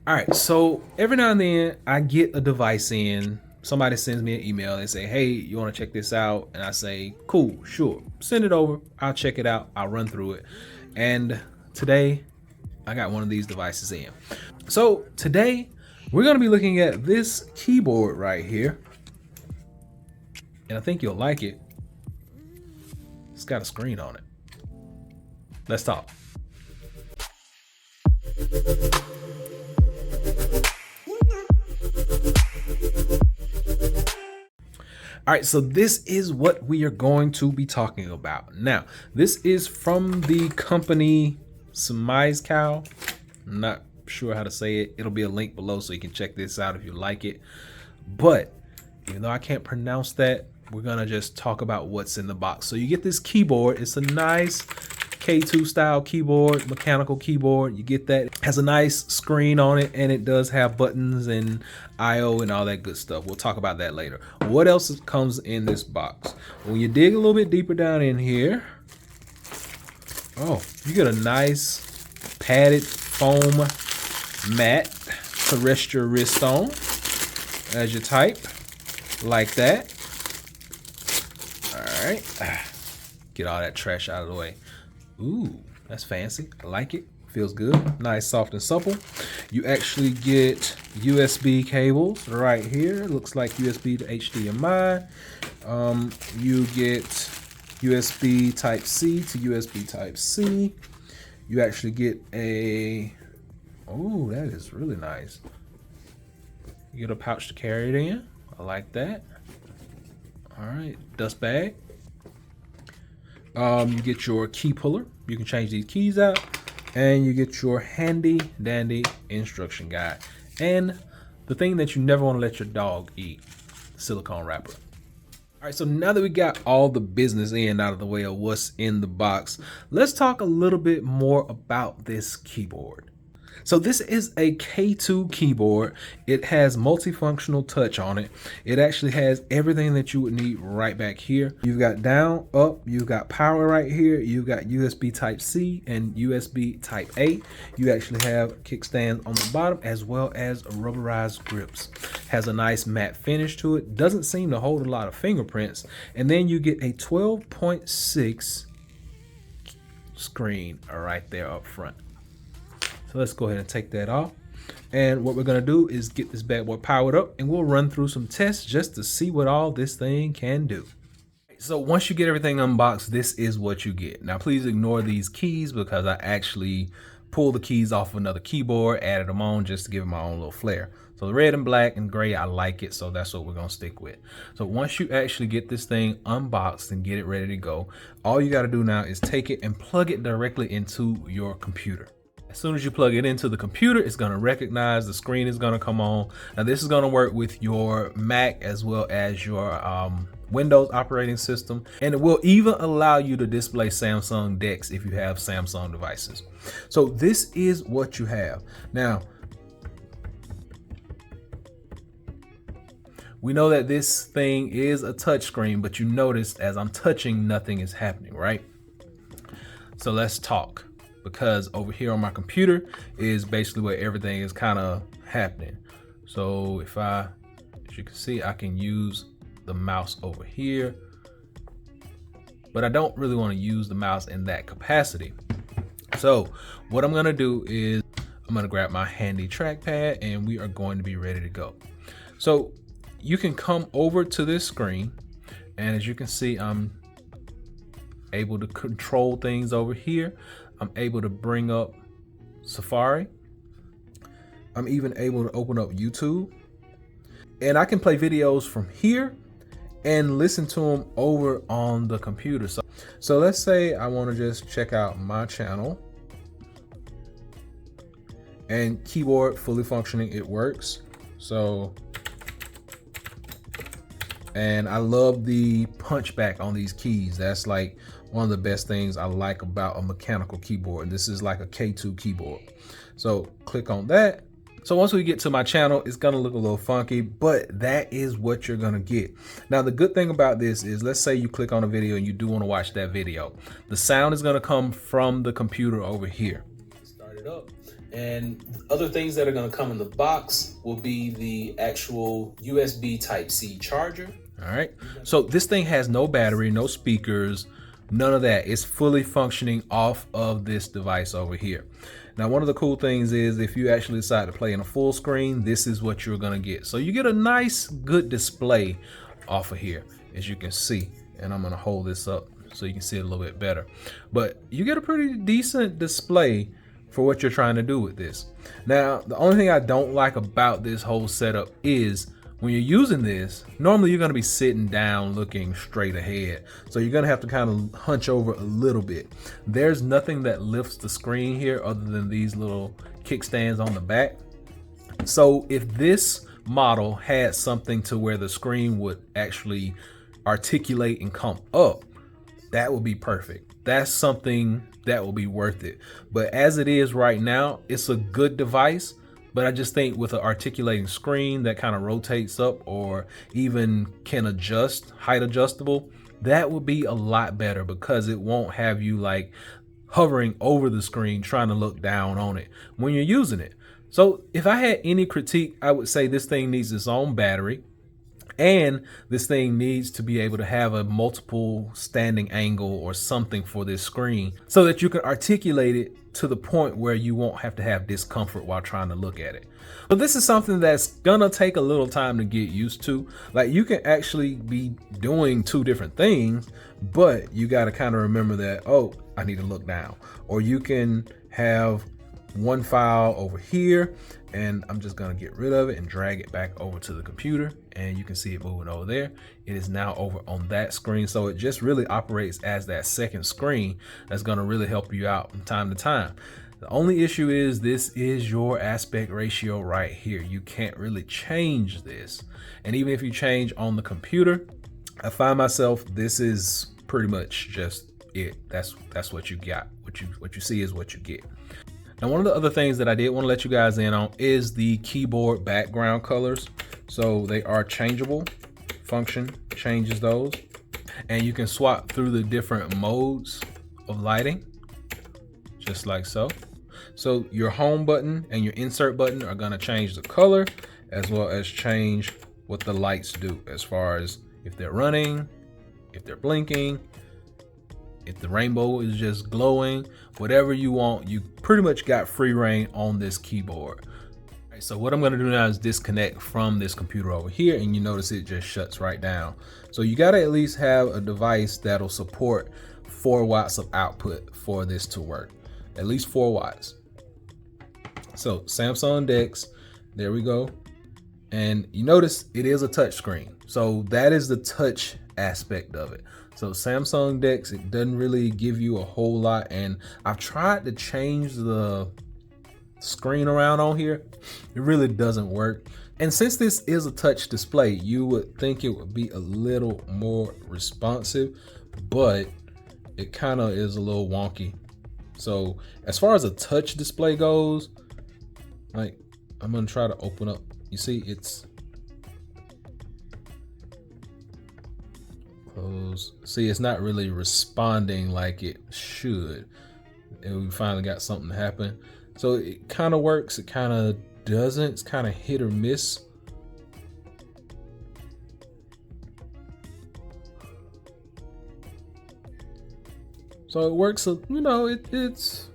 All right, so every now and then I get a device in. Somebody sends me an email. They say, hey, you want to check this out? And I say, cool, sure. Send it over. I'll check it out. I'll run through it. And today I got one of these devices in. So today we're going to be looking at this keyboard right here. And I think you'll like it. It's got a screen on it. Let's talk. All right, so this is what we are going to be talking about. Now, this is from the company SMISEACOW. I'm not sure how to say it. It'll be a link below so you can check this out if you like it. But even though I can't pronounce that, we're gonna just talk about what's in the box. So you get this keyboard. It's a nice K2 style keyboard, mechanical keyboard. You get that. It has a nice screen on it, and it does have buttons and IO and all that good stuff. We'll talk about that later. What else comes in this box? When you dig a little bit deeper down in here, oh, you get a nice padded foam mat to rest your wrist on as you type, like that. All right, get all that trash out of the way. Ooh, that's fancy. I like it. Feels good. Nice, soft, and supple. You actually get USB cables right here. Looks like USB to HDMI. You get USB Type-C to USB Type-C. You actually get a... Oh, that is really nice. You get a pouch to carry it in. I like that. All right, dust bag. You get your key puller. You can change these keys out, and you get your handy dandy instruction guide. And the thing that you never want to let your dog eat, the silicone wrapper. All right, so now that we got all the business out of the way of what's in the box, let's talk a little bit more about this keyboard. So this is a K2 keyboard. It has multifunctional touch on it. It actually has everything that you would need right back here. You've got down, up, you've got power right here. You've got USB Type-C and USB Type-A. You actually have kickstand on the bottom as well as rubberized grips. Has a nice matte finish to it. Doesn't seem to hold a lot of fingerprints. And then you get a 12.6 screen right there up front. So let's go ahead and take that off. And what we're gonna do is get this bad boy powered up, and we'll run through some tests just to see what all this thing can do. So once you get everything unboxed, this is what you get. Now please ignore these keys because I actually pulled the keys off of another keyboard, added them on just to give it my own little flair. So the red and black and gray, I like it, so that's what we're gonna stick with. So once you actually get this thing unboxed and get it ready to go, all you gotta do now is take it and plug it directly into your computer. As soon as you plug it into the computer, it's going to recognize the screen is going to come on. Now this is going to work with your Mac as well as your Windows operating system. And it will even allow you to display Samsung DeX if you have Samsung devices. So this is what you have. Now, we know that this thing is a touch screen, but you notice as I'm touching, nothing is happening, right? So let's talk. Because over here on my computer is basically where everything is kind of happening. So if as you can see, I can use the mouse over here, but I don't really want to use the mouse in that capacity. So what I'm gonna do is I'm gonna grab my handy trackpad and we are going to be ready to go. So you can come over to this screen, and as you can see, I'm able to control things over here. I'm able to bring up Safari. I'm even able to open up YouTube. And I can play videos from here and listen to them over on the computer. So let's say I want to just check out my channel. And keyboard fully functioning, it works. So, and I love the punch back on these keys. That's like one of the best things I like about a mechanical keyboard. And this is like a K2 keyboard. So click on that. So once we get to my channel, it's gonna look a little funky, but that is what you're gonna get. Now, the good thing about this is, let's say you click on a video and you do wanna watch that video. The sound is gonna come from the computer over here. Start it up. And other things that are going to come in the box will be the actual USB Type-C charger. All right. So this thing has no battery, no speakers, none of that. It's fully functioning off of this device over here. Now, one of the cool things is if you actually decide to play in a full screen, this is what you're going to get. So you get a nice, good display off of here, as you can see. And I'm going to hold this up so you can see it a little bit better. But you get a pretty decent display for what you're trying to do with this. Now, the only thing I don't like about this whole setup is when you're using this, normally you're going to be sitting down looking straight ahead. So you're going to have to kind of hunch over a little bit. There's nothing that lifts the screen here other than these little kickstands on the back. So if this model had something to where the screen would actually articulate and come up, that would be perfect. That's something that will be worth it. But as it is right now, it's a good device. But I just think with an articulating screen that kind of rotates up or even can adjust, height adjustable, that would be a lot better because it won't have you like hovering over the screen trying to look down on it when you're using it. So if I had any critique, I would say this thing needs its own battery. And this thing needs to be able to have a multiple standing angle or something for this screen so that you can articulate it to the point where you won't have to have discomfort while trying to look at it. But this is something that's gonna take a little time to get used to. Like you can actually be doing two different things, but you gotta kind of remember that, oh, I need to look down. Or you can have one file over here and I'm just gonna get rid of it and drag it back over to the computer and you can see it moving over there. It is now over on that screen. So it just really operates as that second screen that's gonna really help you out from time to time. The only issue is this is your aspect ratio right here. You can't really change this. And even if you change on the computer, I find myself, this is pretty much just it. That's what you got. What you see is what you get. Now, one of the other things that I did want to let you guys in on is the keyboard background colors. So they are changeable. Function changes those. And you can swap through the different modes of lighting, just like so. So your home button and your insert button are going to change the color as well as change what the lights do as far as if they're running, if they're blinking, if the rainbow is just glowing, whatever you want, you pretty much got free reign on this keyboard. All right, so what I'm gonna do now is disconnect from this computer over here and you notice it just shuts right down. So you gotta at least have a device that'll support 4 watts of output for this to work. At least 4 watts. So Samsung DeX, there we go. And you notice it is a touch screen. So that is the touch aspect of it. So Samsung DeX, it doesn't really give you a whole lot. And I've tried to change the screen around on here. It really doesn't work. And since this is a touch display, you would think it would be a little more responsive, but it kind of is a little wonky. So as far as a touch display goes, like I'm gonna try to open up. You see, it's close. See, it's not really responding like it should. And we finally got something to happen. So it kind of works, it kind of doesn't. It's kind of hit or miss. So it works, you know, it's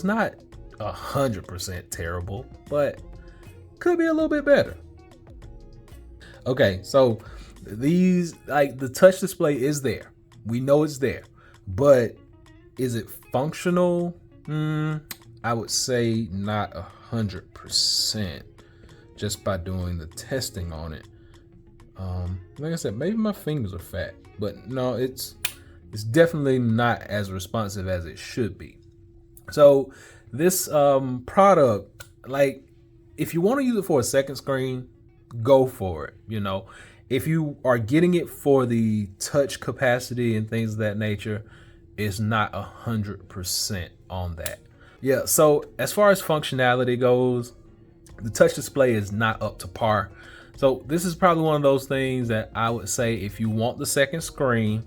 not 100% terrible, but could be a little bit better. Okay, so these, like, the touch display is there. We know it's there, but is it functional? I would say not 100% just by doing the testing on it. Like I said, maybe my fingers are fat, but no, it's definitely not as responsive as it should be. So this product, like, if you want to use it for a second screen, go for it. You know, if you are getting it for the touch capacity and things of that nature, it's not 100% on that. Yeah, so as far as functionality goes, the touch display is not up to par. So this is probably one of those things that I would say, if you want the second screen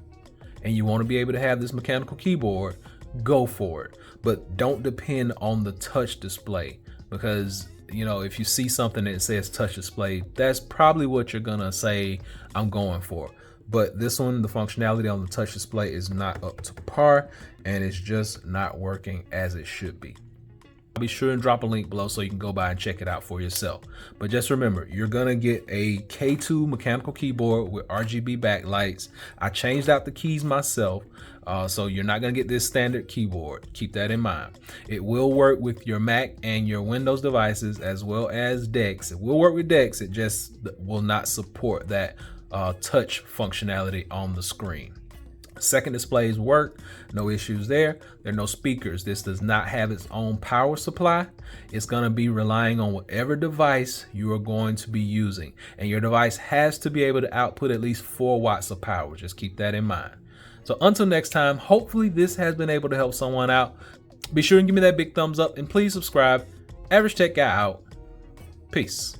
and you want to be able to have this mechanical keyboard, go for it. but don't depend on the touch display, because if you see something that says touch display, that's probably what you're gonna say I'm going for. But this one, the functionality on the touch display is not up to par, and it's just not working as it should be. I'll be sure and drop a link below so you can go by and check it out for yourself. But just remember, you're gonna get a K2 mechanical keyboard with RGB backlights. I changed out the keys myself, so you're not gonna get this standard keyboard. Keep that in mind. It will work with your Mac and your Windows devices, as well as DeX. It will work with DeX, it just will not support that touch functionality on the screen. Second displays work, no issues there. There are no speakers. This does not have its own power supply. It's going to be relying on whatever device you are going to be using, and your device has to be able to output at least 4 watts of power. Just keep that in mind. So until next time, hopefully this has been able to help someone out. Be sure and give me that big thumbs up, and please subscribe. Average Tech Guy out. Peace.